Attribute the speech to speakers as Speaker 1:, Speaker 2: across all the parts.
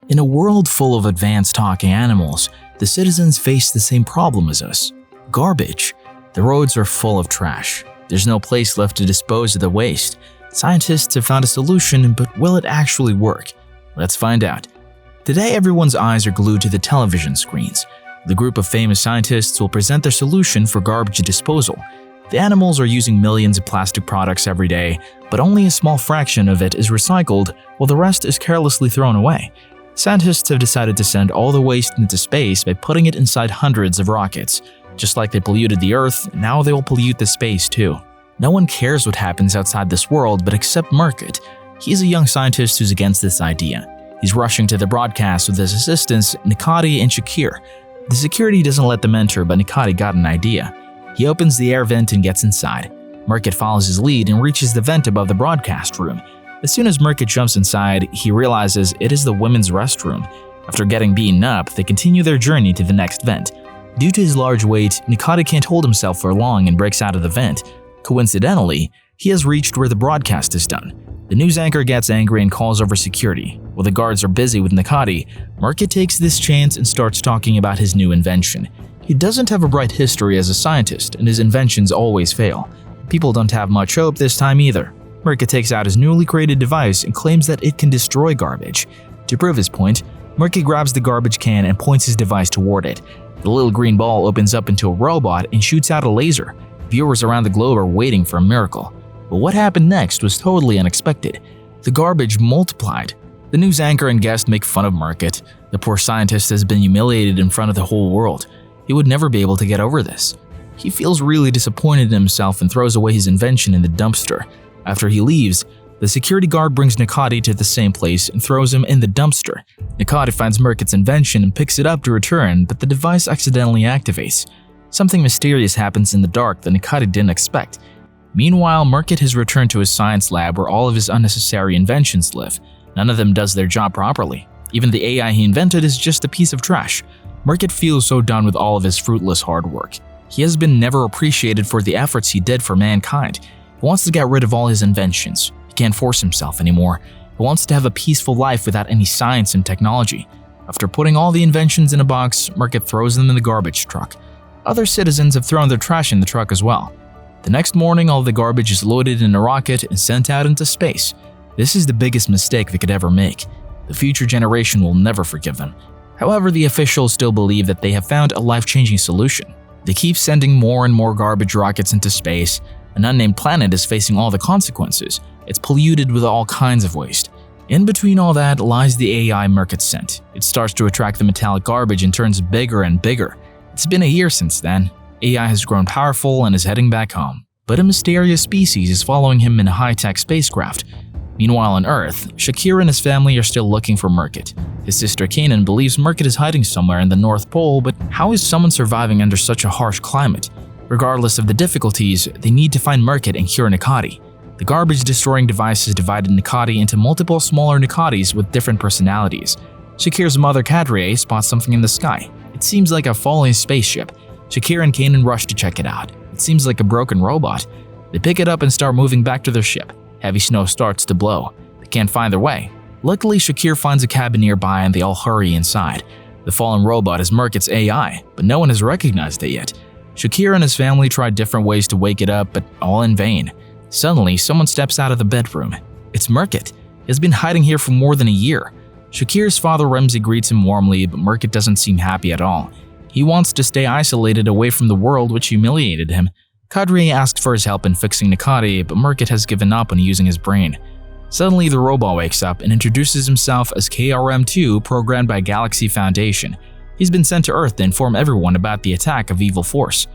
Speaker 1: In a world full of advanced talking animals, the citizens face the same problem as us: garbage. The roads are full of trash. There's no place left to dispose of the waste. Scientists have found a solution, but will it actually work? Let's find out. Today, everyone's eyes are glued to the television screens. The group of famous scientists will present their solution for garbage disposal. The animals are using millions of plastic products every day, but only a small fraction of it is recycled, while the rest is carelessly thrown away. Scientists have decided to send all the waste into space by putting it inside hundreds of rockets. Just like they polluted the Earth, now they will pollute the space too. No one cares what happens outside this world but except Murkit. He's a young scientist who's against this idea. He's rushing to the broadcast with his assistants, Nikati and Shakir. The security doesn't let them enter, but Nikati got an idea. He opens the air vent and gets inside. Murkit follows his lead and reaches the vent above the broadcast room. As soon as Murkit jumps inside, he realizes it is the women's restroom. After getting beaten up, they continue their journey to the next vent. Due to his large weight, Nikati can't hold himself for long and breaks out of the vent. Coincidentally, he has reached where the broadcast is done. The news anchor gets angry and calls over security. While the guards are busy with Nikati, Murkit takes this chance and starts talking about his new invention. He doesn't have a bright history as a scientist, and his inventions always fail. People don't have much hope this time either. Murkit takes out his newly created device and claims that it can destroy garbage. To prove his point, Murkit grabs the garbage can and points his device toward it. The little green ball opens up into a robot and shoots out a laser. Viewers around the globe are waiting for a miracle. But what happened next was totally unexpected. The garbage multiplied. The news anchor and guest make fun of Murkit. The poor scientist has been humiliated in front of the whole world. He would never be able to get over this. He feels really disappointed in himself and throws away his invention in the dumpster. After he leaves, the security guard brings Nikati to the same place and throws him in the dumpster. Nikati finds Murkit's invention and picks it up to return, but the device accidentally activates. Something mysterious happens in the dark that Nikati didn't expect. Meanwhile, Murkit has returned to his science lab where all of his unnecessary inventions live. None of them does their job properly. Even the AI he invented is just a piece of trash. Murkit feels so done with all of his fruitless hard work. He has been never appreciated for the efforts he did for mankind. He wants to get rid of all his inventions. He can't force himself anymore. He wants to have a peaceful life without any science and technology. After putting all the inventions in a box, Murkit throws them in the garbage truck. Other citizens have thrown their trash in the truck as well. The next morning, all the garbage is loaded in a rocket and sent out into space. This is the biggest mistake they could ever make. The future generation will never forgive them. However, the officials still believe that they have found a life-changing solution. They keep sending more and more garbage rockets into space. An unnamed planet is facing all the consequences. It's polluted with all kinds of waste. In between all that lies the AI Murkit sent. It starts to attract the metallic garbage and turns bigger and bigger. It's been a year since then. AI has grown powerful and is heading back home. But a mysterious species is following him in a high-tech spacecraft. Meanwhile on Earth, Shakir and his family are still looking for Murkit. His sister Kanan believes Murkit is hiding somewhere in the North Pole, but how is someone surviving under such a harsh climate? Regardless of the difficulties, they need to find Murkit and cure Nikati. The garbage-destroying device has divided Nikati into multiple smaller Nikatis with different personalities. Shakir's mother Kadriye spots something in the sky. It seems like a falling spaceship. Shakir and Kanan rush to check it out. It seems like a broken robot. They pick it up and start moving back to their ship. Heavy snow starts to blow. They can't find their way. Luckily, Shakir finds a cabin nearby and they all hurry inside. The fallen robot is Murkit's AI, but no one has recognized it yet. Shakir and his family try different ways to wake it up, but all in vain. Suddenly, someone steps out of the bedroom. It's Murkit. He has been hiding here for more than a year. Shakir's father Ramsey greets him warmly, but Murkit doesn't seem happy at all. He wants to stay isolated away from the world which humiliated him. Kadriye asks for his help in fixing Nikati, but Murkit has given up on using his brain. Suddenly, the robot wakes up and introduces himself as KRM-2, programmed by Galaxy Foundation. He's been sent to Earth to inform everyone about the attack of evil force.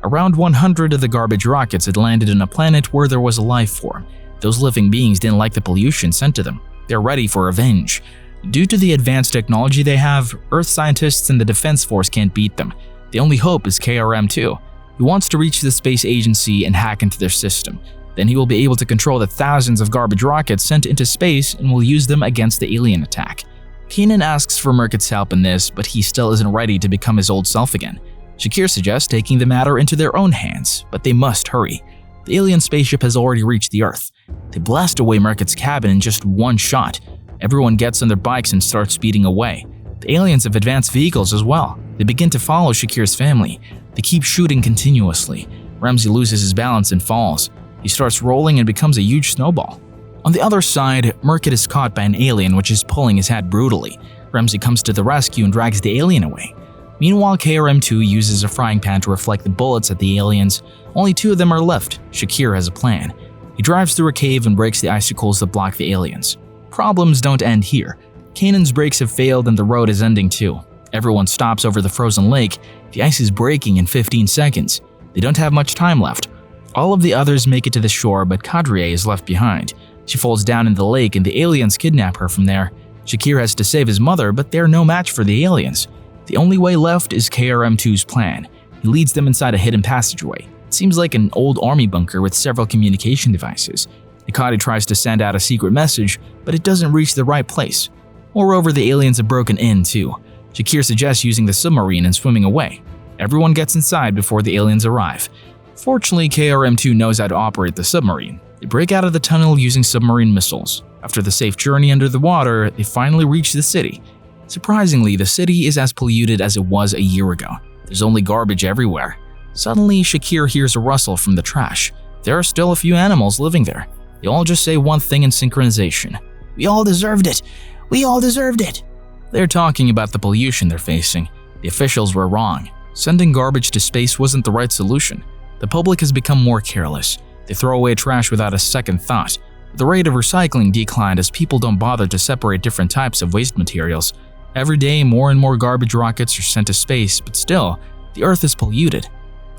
Speaker 1: Around 100 of the garbage rockets had landed on a planet where there was a life form. Those living beings didn't like the pollution sent to them. They're ready for revenge. Due to the advanced technology they have, Earth scientists and the Defense Force can't beat them. The only hope is KRM-2. He wants to reach the space agency and hack into their system. Then he will be able to control the thousands of garbage rockets sent into space and will use them against the alien attack. Kanan asks for Murkit's help in this, but he still isn't ready to become his old self again. Shakir suggests taking the matter into their own hands, but they must hurry. The alien spaceship has already reached the Earth. They blast away Murkit's cabin in just one shot. Everyone gets on their bikes and starts speeding away. The aliens have advanced vehicles as well. They begin to follow Shakir's family. They keep shooting continuously. Ramsey loses his balance and falls. He starts rolling and becomes a huge snowball. On the other side, Murkett is caught by an alien which is pulling his head brutally. Ramsey comes to the rescue and drags the alien away. Meanwhile, KRM-2 uses a frying pan to reflect the bullets at the aliens. Only 2 of them are left. Shakir has a plan. He drives through a cave and breaks the icicles that block the aliens. Problems don't end here. Kanan's brakes have failed and the road is ending too. Everyone stops over the frozen lake. The ice is breaking in 15 seconds. They don't have much time left. All of the others make it to the shore, but Kadriye is left behind. She falls down in the lake and the aliens kidnap her from there. Shakir has to save his mother, but they're no match for the aliens. The only way left is KRM-2's plan. He leads them inside a hidden passageway. It seems like an old army bunker with several communication devices. Nikati tries to send out a secret message, but it doesn't reach the right place. Moreover, the aliens have broken in too. Shakir suggests using the submarine and swimming away. Everyone gets inside before the aliens arrive. Fortunately, KRM-2 knows how to operate the submarine. They break out of the tunnel using submarine missiles. After the safe journey under the water, they finally reach the city. Surprisingly, the city is as polluted as it was a year ago. There's only garbage everywhere. Suddenly, Shakir hears a rustle from the trash. There are still a few animals living there. They all just say one thing in synchronization. "We all deserved it! We all deserved it!" They're talking about the pollution they're facing. The officials were wrong. Sending garbage to space wasn't the right solution. The public has become more careless. They throw away trash without a second thought. The rate of recycling declined as people don't bother to separate different types of waste materials. Every day, more and more garbage rockets are sent to space, but still, the Earth is polluted.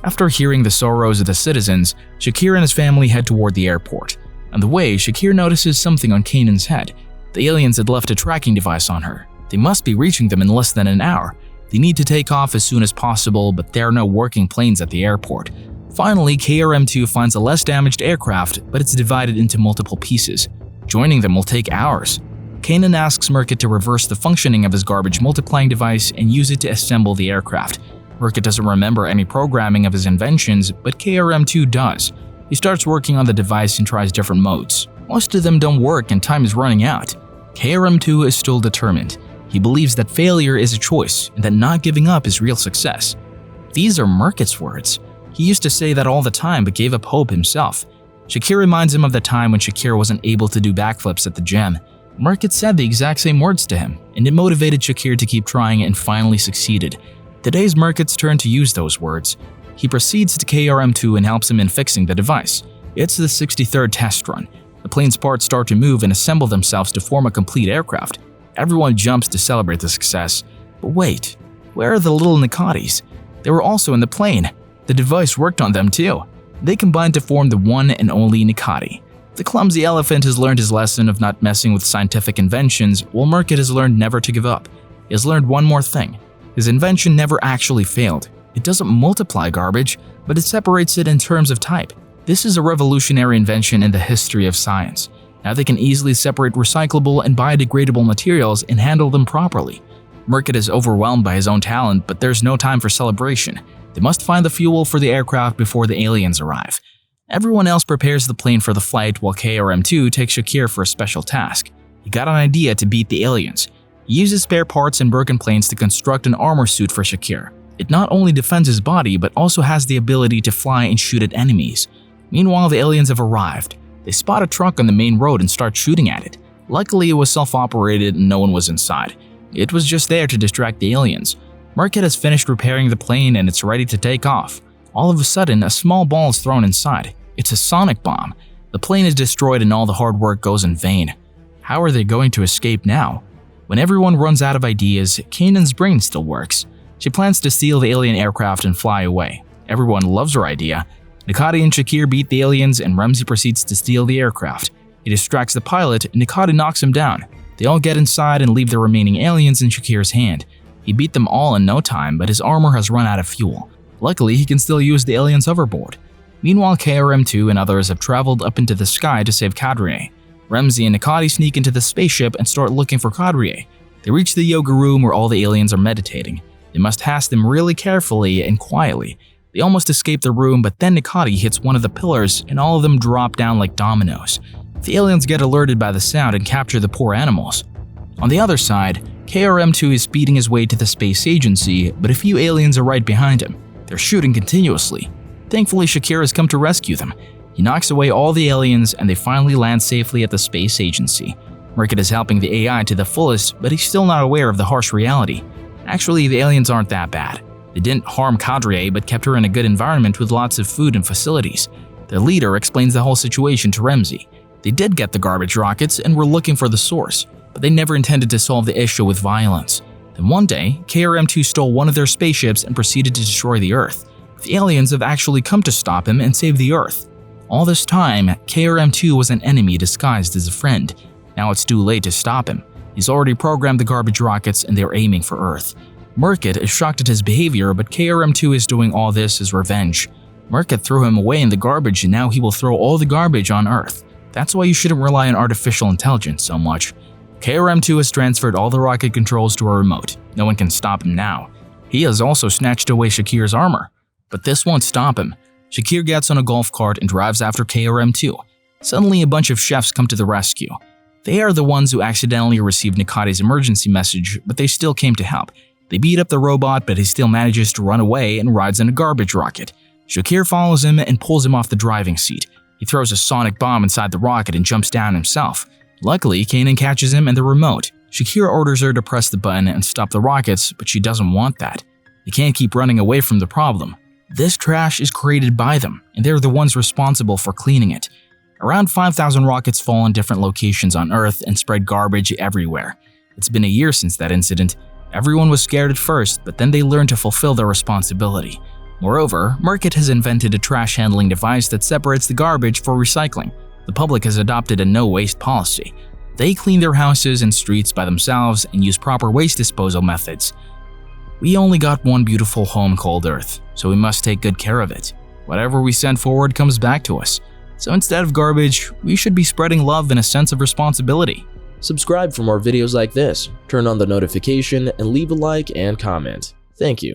Speaker 1: After hearing the sorrows of the citizens, Shakir and his family head toward the airport. On the way, Shakir notices something on Kanan's head. The aliens had left a tracking device on her. They must be reaching them in less than an hour. They need to take off as soon as possible, but there are no working planes at the airport. Finally, KRM-2 finds a less damaged aircraft, but it's divided into multiple pieces. Joining them will take hours. Kanan asks Murkett to reverse the functioning of his garbage multiplying device and use it to assemble the aircraft. Murkett doesn't remember any programming of his inventions, but KRM-2 does. He starts working on the device and tries different modes. Most of them don't work and time is running out. KRM-2 is still determined. He believes that failure is a choice and that not giving up is real success. These are Murkett's words. He used to say that all the time but gave up hope himself. Shakir reminds him of the time when Shakir wasn't able to do backflips at the gym. Murkett said the exact same words to him, and it motivated Shakir to keep trying and finally succeeded. Today's Murkett's turn to use those words. He proceeds to KRM-2 and helps him in fixing the device. It's the 63rd test run. The plane's parts start to move and assemble themselves to form a complete aircraft. Everyone jumps to celebrate the success. But wait, where are the little Nikatis? They were also in the plane. The device worked on them too. They combined to form the one and only Nikati. The clumsy elephant has learned his lesson of not messing with scientific inventions, while Murkett has learned never to give up. He has learned one more thing. His invention never actually failed. It doesn't multiply garbage, but it separates it in terms of type. This is a revolutionary invention in the history of science. Now they can easily separate recyclable and biodegradable materials and handle them properly. Murkett is overwhelmed by his own talent, but there's no time for celebration. They must find the fuel for the aircraft before the aliens arrive. Everyone else prepares the plane for the flight while KRM-2 takes Shakir for a special task. He got an idea to beat the aliens. He uses spare parts and broken planes to construct an armor suit for Shakir. It not only defends his body, but also has the ability to fly and shoot at enemies. Meanwhile, the aliens have arrived. They spot a truck on the main road and start shooting at it. Luckily, it was self-operated and no one was inside. It was just there to distract the aliens. Murkett has finished repairing the plane and it's ready to take off. All of a sudden, a small ball is thrown inside. It's a sonic bomb. The plane is destroyed and all the hard work goes in vain. How are they going to escape now? When everyone runs out of ideas, Kanan's brain still works. She plans to steal the alien aircraft and fly away. Everyone loves her idea. Nikati and Shakir beat the aliens and Ramsey proceeds to steal the aircraft. He distracts the pilot and Nikati knocks him down. They all get inside and leave the remaining aliens in Shakir's hand. He beat them all in no time, but his armor has run out of fuel. Luckily, he can still use the aliens' hoverboard. Meanwhile, KRM-2 and others have traveled up into the sky to save Kadriye. Ramsey and Nikati sneak into the spaceship and start looking for Kadriye. They reach the yoga room where all the aliens are meditating. They must task them really carefully and quietly. They almost escape the room, but then Nikati hits one of the pillars and all of them drop down like dominoes. The aliens get alerted by the sound and capture the poor animals. On the other side, KRM-2 is speeding his way to the space agency, but a few aliens are right behind him. They're shooting continuously. Thankfully, Shakir has come to rescue them. He knocks away all the aliens and they finally land safely at the space agency. Merkit is helping the AI to the fullest, but he's still not aware of the harsh reality. Actually, the aliens aren't that bad. They didn't harm Kadriye but kept her in a good environment with lots of food and facilities. Their leader explains the whole situation to Remzi. They did get the garbage rockets and were looking for the source, but they never intended to solve the issue with violence. Then one day, KRM-2 stole one of their spaceships and proceeded to destroy the Earth. The aliens have actually come to stop him and save the Earth. All this time, KRM-2 was an enemy disguised as a friend. Now it's too late to stop him. He's already programmed the garbage rockets and they're aiming for Earth. Merkit is shocked at his behavior, but KRM-2 is doing all this as revenge. Merkit threw him away in the garbage and now he will throw all the garbage on Earth. That's why you shouldn't rely on artificial intelligence so much. KRM-2 has transferred all the rocket controls to a remote. No one can stop him now. He has also snatched away Shakir's armor. But this won't stop him. Shakir gets on a golf cart and drives after KRM-2. Suddenly, a bunch of chefs come to the rescue. They are the ones who accidentally received Nikati's emergency message, but they still came to help. They beat up the robot, but he still manages to run away and rides in a garbage rocket. Shakir follows him and pulls him off the driving seat. He throws a sonic bomb inside the rocket and jumps down himself. Luckily, Kanan catches him and the remote. Shakir orders her to press the button and stop the rockets, but she doesn't want that. They can't keep running away from the problem. This trash is created by them, and they're the ones responsible for cleaning it. Around 5,000 rockets fall in different locations on Earth and spread garbage everywhere. It's been a year since that incident. Everyone was scared at first, but then they learned to fulfill their responsibility. Moreover, Merkit has invented a trash handling device that separates the garbage for recycling. The public has adopted a no-waste policy. They clean their houses and streets by themselves and use proper waste disposal methods. We only got one beautiful home called Earth, so we must take good care of it. Whatever we send forward comes back to us. So instead of garbage, we should be spreading love and a sense of responsibility.
Speaker 2: Subscribe for more videos like this, turn on the notification, and leave a like and comment. Thank you.